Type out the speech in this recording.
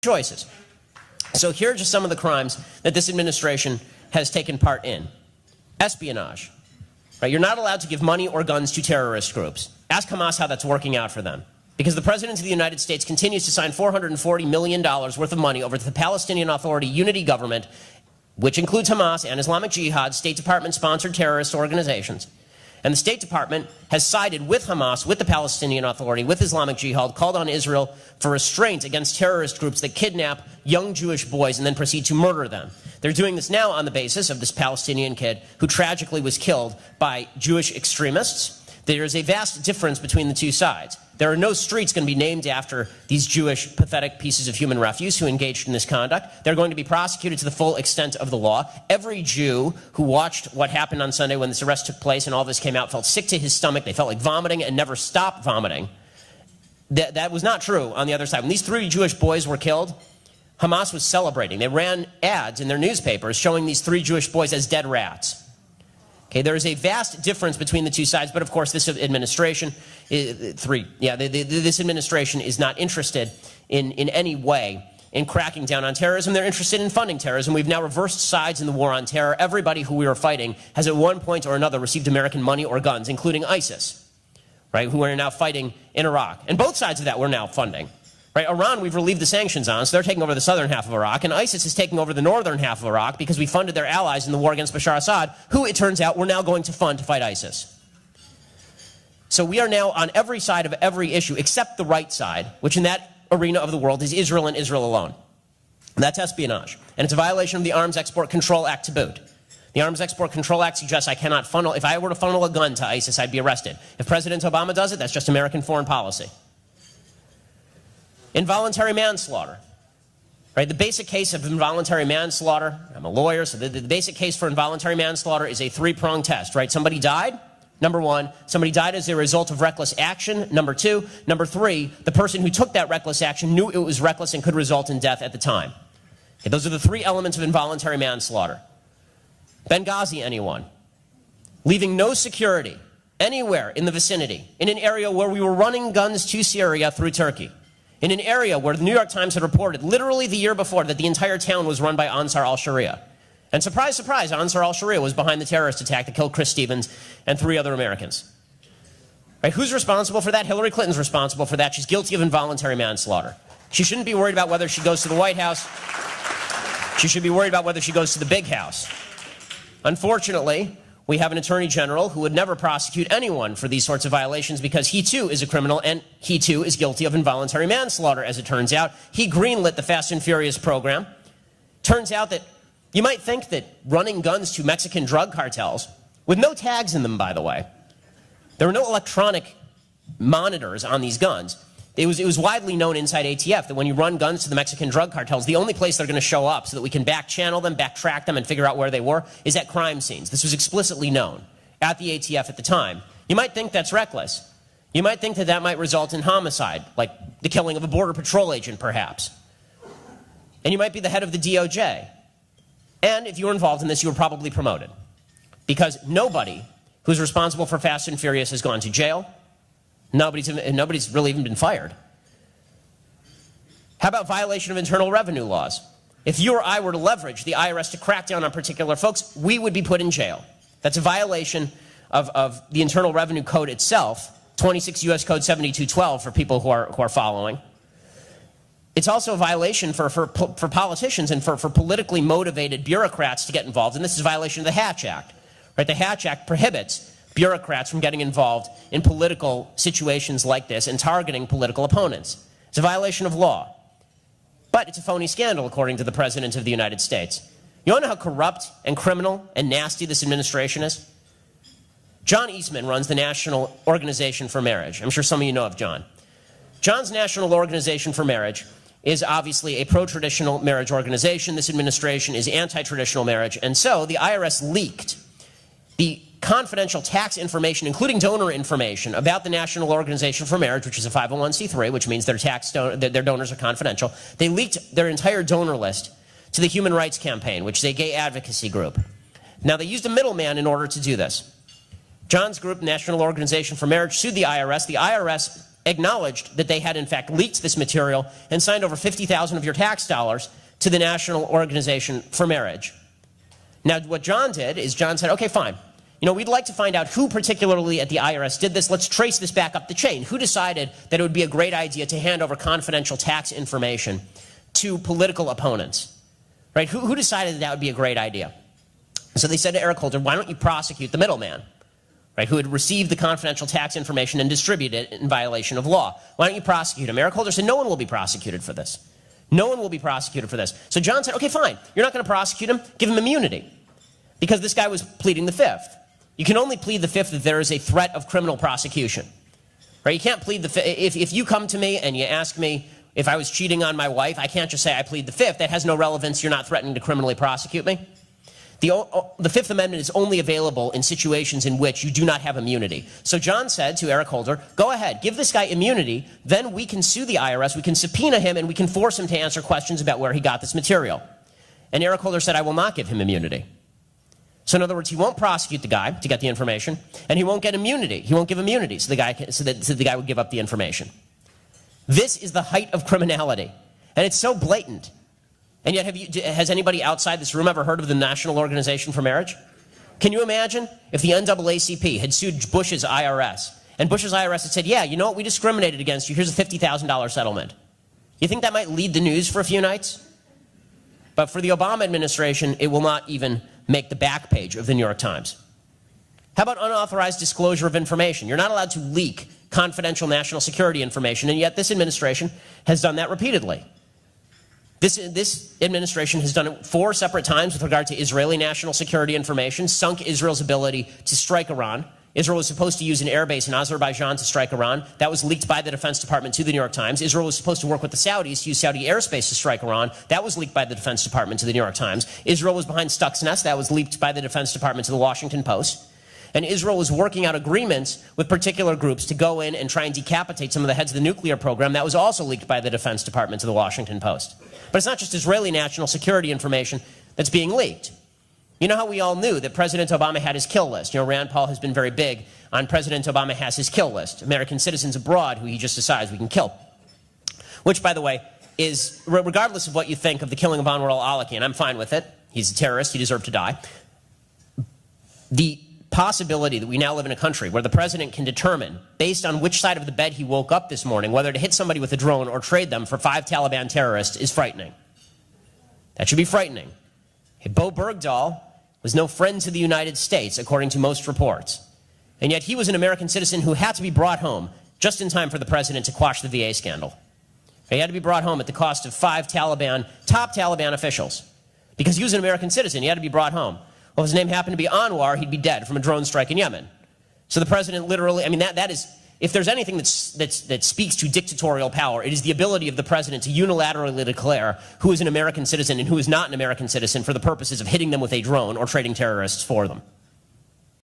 choices. So here are just some of the crimes that this administration has taken part in. Espionage. Right? You're not allowed to give money or guns to terrorist groups. Ask Hamas how that's working out for them. Because the President of the United States continues to sign $440 million worth of money over to the Palestinian Authority unity government, which includes Hamas and Islamic Jihad, State Department-sponsored terrorist organizations. And the State Department has sided with Hamas, with the Palestinian Authority, with Islamic Jihad, called on Israel for restraint against terrorist groups that kidnap young Jewish boys and then proceed to murder them. They're doing this now on the basis of this Palestinian kid who tragically was killed by Jewish extremists. There is a vast difference between the two sides. There are no streets going to be named after these Jewish pathetic pieces of human refuse who engaged in this conduct. They're going to be prosecuted to the full extent of the law. Every Jew who watched what happened on Sunday when this arrest took place and all this came out felt sick to his stomach. They felt like vomiting and never stopped vomiting. That was not true on the other side. When these 3 Jewish boys were killed, Hamas was celebrating. They ran ads in their newspapers showing these 3 Jewish boys as dead rats. Okay, there is a vast difference between the two sides, but of course this administration, this administration is not interested in any way in cracking down on terrorism. They're interested in funding terrorism. We've now reversed sides in the war on terror. Everybody who we were fighting has at one point or another received American money or guns, including ISIS, right, who are now fighting in Iraq. And both sides of that we're now funding. Right, Iran, we've relieved the sanctions on, so they're taking over the southern half of Iraq, and ISIS is taking over the northern half of Iraq because we funded their allies in the war against Bashar Assad, who, it turns out, we're now going to fund to fight ISIS. So we are now on every side of every issue except the right side, which in that arena of the world is Israel and Israel alone. And that's espionage. And it's a violation of the Arms Export Control Act to boot. The Arms Export Control Act suggests I cannot funnel, if I were to funnel a gun to ISIS, I'd be arrested. If President Obama does it, that's just American foreign policy. Involuntary manslaughter. Right? The basic case of involuntary manslaughter, I'm a lawyer, so the basic case for involuntary manslaughter is a 3-pronged test. Right? Somebody died, number 1. Somebody died as a result of reckless action, number 2. Number 3, the person who took that reckless action knew it was reckless and could result in death at the time. Okay, those are the 3 elements of involuntary manslaughter. Benghazi, anyone? Leaving no security anywhere in the vicinity, in an area where we were running guns to Syria through Turkey. In an area where the New York Times had reported literally the year before that the entire town was run by Ansar al-Sharia. And surprise, surprise, Ansar al-Sharia was behind the terrorist attack that killed Chris Stevens and 3 other Americans. Right? Who's responsible for that? Hillary Clinton's responsible for that. She's guilty of involuntary manslaughter. She shouldn't be worried about whether she goes to the White House. She should be worried about whether she goes to the big house. Unfortunately, we have an attorney general who would never prosecute anyone for these sorts of violations because he too is a criminal and he too is guilty of involuntary manslaughter, as it turns out. He greenlit the Fast and Furious program. Turns out that you might think that running guns to Mexican drug cartels, with no tags in them, by the way, there were no electronic monitors on these guns. It was widely known inside ATF that when you run guns to the Mexican drug cartels, the only place they're going to show up so that we can back-channel them, backtrack them, and figure out where they were is at crime scenes. This was explicitly known at the ATF at the time. You might think that's reckless. You might think that that might result in homicide, like the killing of a Border Patrol agent, perhaps. And you might be the head of the DOJ. And if you were involved in this, you were probably promoted. Because nobody who's responsible for Fast and Furious has gone to jail. Nobody's really even been fired. How about violation of internal revenue laws? If you or I were to leverage the IRS to crack down on particular folks, we would be put in jail. That's a violation of the Internal Revenue Code itself, 26 U.S. Code 7212 for people who are following. It's also a violation for politicians and for politically motivated bureaucrats to get involved, and this is a violation of the Hatch Act. Right? The Hatch Act prohibits bureaucrats from getting involved in political situations like this and targeting political opponents. It's a violation of law. But it's a phony scandal, according to the President of the United States. You want to know how corrupt and criminal and nasty this administration is? John Eastman runs the National Organization for Marriage. I'm sure some of you know of John. John's National Organization for Marriage is obviously a pro-traditional marriage organization. This administration is anti-traditional marriage. And so the IRS leaked the confidential tax information, including donor information, about the National Organization for Marriage, which is a 501c3, which means their donors are confidential. They leaked their entire donor list to the Human Rights Campaign, which is a gay advocacy group. Now, they used a middleman in order to do this. John's group, National Organization for Marriage, sued the IRS. The IRS acknowledged that they had in fact leaked this material and signed over 50,000 of your tax dollars to the National Organization for Marriage. Now, what John did is John said, okay, fine. You know, we'd like to find out who particularly at the IRS did this. Let's trace this back up the chain. Who decided that it would be a great idea to hand over confidential tax information to political opponents? Right? Who decided that would be a great idea? So they said to Eric Holder, why don't you prosecute the middleman, right, who had received the confidential tax information and distributed it in violation of law? Why don't you prosecute him? Eric Holder said, no one will be prosecuted for this. No one will be prosecuted for this. So John said, okay, fine. You're not going to prosecute him. Give him immunity. Because this guy was pleading the fifth. You can only plead the fifth if there is a threat of criminal prosecution. Right? You can't plead the fifth. If you come to me and you ask me if I was cheating on my wife, I can't just say I plead the fifth. That has no relevance. You're not threatening to criminally prosecute me. The Fifth Amendment is only available in situations in which you do not have immunity. So John said to Eric Holder, go ahead, give this guy immunity, then we can sue the IRS, we can subpoena him, and we can force him to answer questions about where he got this material. And Eric Holder said, I will not give him immunity. So in other words, he won't prosecute the guy to get the information, and he won't get immunity. He won't give immunity so the guy would give up the information. This is the height of criminality, and it's so blatant. And yet, has anybody outside this room ever heard of the National Organization for Marriage? Can you imagine if the NAACP had sued Bush's IRS, and Bush's IRS had said, yeah, you know what, we discriminated against you, here's a $50,000 settlement. You think that might lead the news for a few nights? But for the Obama administration, it will not even make the back page of the New York Times. How about unauthorized disclosure of information? You're not allowed to leak confidential national security information, and yet this administration has done that repeatedly. This administration has done it 4 separate times with regard to Israeli national security information, sunk Israel's ability to strike Iran. Israel was supposed to use an airbase in Azerbaijan to strike Iran. That was leaked by the Defense Department to the New York Times. Israel was supposed to work with the Saudis to use Saudi airspace to strike Iran. That was leaked by the Defense Department to the New York Times. Israel was behind Stuxnet. That was leaked by the Defense Department to the Washington Post. And Israel was working out agreements with particular groups to go in and try and decapitate some of the heads of the nuclear program. That was also leaked by the Defense Department to the Washington Post. But it's not just Israeli national security information that's being leaked. You know how we all knew that President Obama had his kill list? You know, Rand Paul has been very big on President Obama has his kill list. American citizens abroad who he just decides we can kill. Which, by the way, is, regardless of what you think of the killing of Anwar al-Awlaki, and I'm fine with it. He's a terrorist. He deserved to die. The possibility that we now live in a country where the president can determine, based on which side of the bed he woke up this morning, whether to hit somebody with a drone or trade them for 5 Taliban terrorists is frightening. That should be frightening. Bo Bergdahl was no friend to the United States, according to most reports. And yet he was an American citizen who had to be brought home just in time for the president to quash the VA scandal. He had to be brought home at the cost of 5 top Taliban officials. Because he was an American citizen, he had to be brought home. Well, if his name happened to be Anwar, he'd be dead from a drone strike in Yemen. So the president literally, I mean, that is, if there's anything that speaks to dictatorial power, it is the ability of the president to unilaterally declare who is an American citizen and who is not an American citizen for the purposes of hitting them with a drone or trading terrorists for them.